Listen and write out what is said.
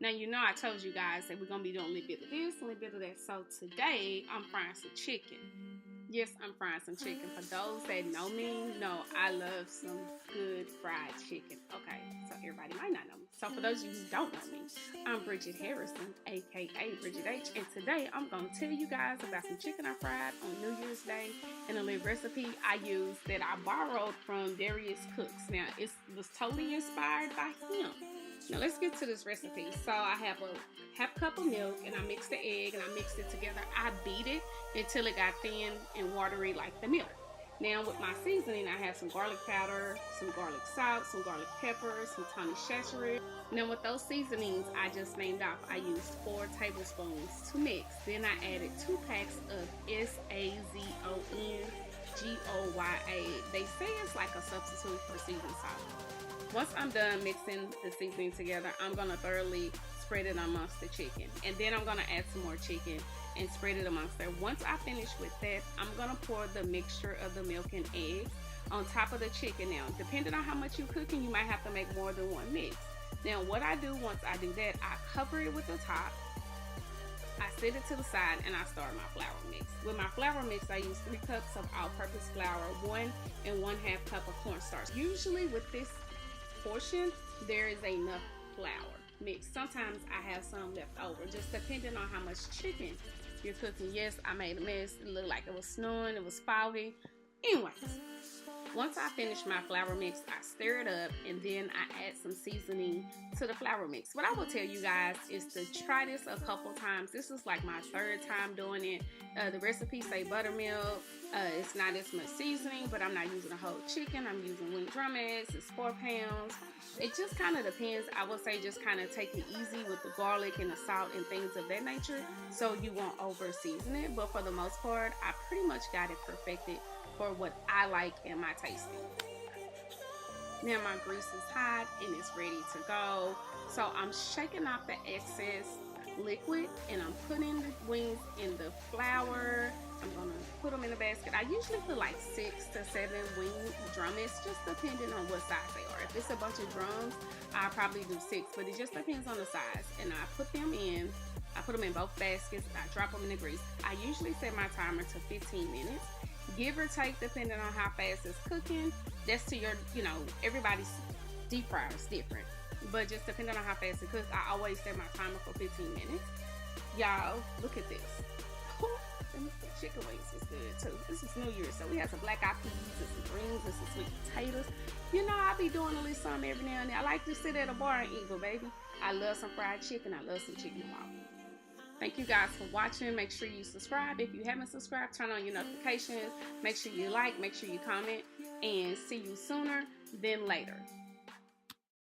Now, you know I told you guys that we're going to be doing a little bit of this, a little bit of that. So today, I'm frying some chicken. Yes, I'm frying some chicken. For those that know me, know I love some good fried chicken. Okay, so everybody might not know me. So for those of you who don't know me, I'm Bridgett Harrison, aka Bridgett H. And today, I'm going to tell you guys about some chicken I fried on New Year's Day and a little recipe I used that I borrowed from Darius Cooks. Now, it was totally inspired by him. Now let's get to this recipe. So I have a half cup of milk and I mix the egg and I mix it together. I beat it until it got thin and watery like the milk. Now with my seasoning, I have some garlic powder, some garlic salt, some garlic pepper, some Tony Chachere. Now with those seasonings I just named off, I used 4 tablespoons to mix. Then I added 2 packs of SAZONGOYA. They say it's like a substitute for seasoned salt. Once I'm done mixing the seasoning together, I'm going to thoroughly spread it amongst the chicken. And then I'm going to add some more chicken and spread it amongst there. Once I finish with that, I'm going to pour the mixture of the milk and eggs on top of the chicken. Now, depending on how much you're cooking, you might have to make more than one mix. Now, what I do once I do that, I cover it with the top. I set it to the side and I start my flour mix. With my flour mix, I use 3 cups of all-purpose flour, 1 1/2 cup of cornstarch. Usually with this portion, there is enough flour mixed. Sometimes I have some left over, just depending on how much chicken you're cooking. Yes, I made a mess. It looked like it was snowing, it was foggy. Anyways, once I finish my flour mix, I stir it up and then I add some seasoning to the flour mix. What I will tell you guys is to try this a couple times. This is like my 3rd time doing it. The recipe say buttermilk. It's not as much seasoning, but I'm not using a whole chicken. I'm using wing drumettes. It's 4 pounds. It just kind of depends. I would say just kind of take it easy with the garlic and the salt and things of that nature, so you won't over season it. But for the most part, I pretty much got it perfected for what I like and my tasting. Now my grease is hot and it's ready to go. So I'm shaking off the excess liquid and I'm putting the wings in the flour. I'm gonna put them in a basket. I usually put like 6 to 7 wing drumettes, just depending on what size they are. If it's a bunch of drums, I'll probably do 6, but it just depends on the size. And I put them in. I put them in both baskets. I drop them in the grease. I usually set my timer to 15 minutes. Give or take, depending on how fast it's cooking. That's to your, everybody's deep fryer is different. But just depending on how fast it cooks, I always set my timer for 15 minutes. Y'all, look at this. And the chicken wings is good too. This is New Year's, so we have some black eyed peas and some greens and some sweet potatoes. I be doing a little something every now and then. I like to sit at a bar and eat, but baby, I love some fried chicken. I love some chicken waffles. Thank you guys for watching. Make sure you subscribe. If you haven't subscribed, turn on your notifications. Make sure you like, make sure you comment, and see you sooner than later.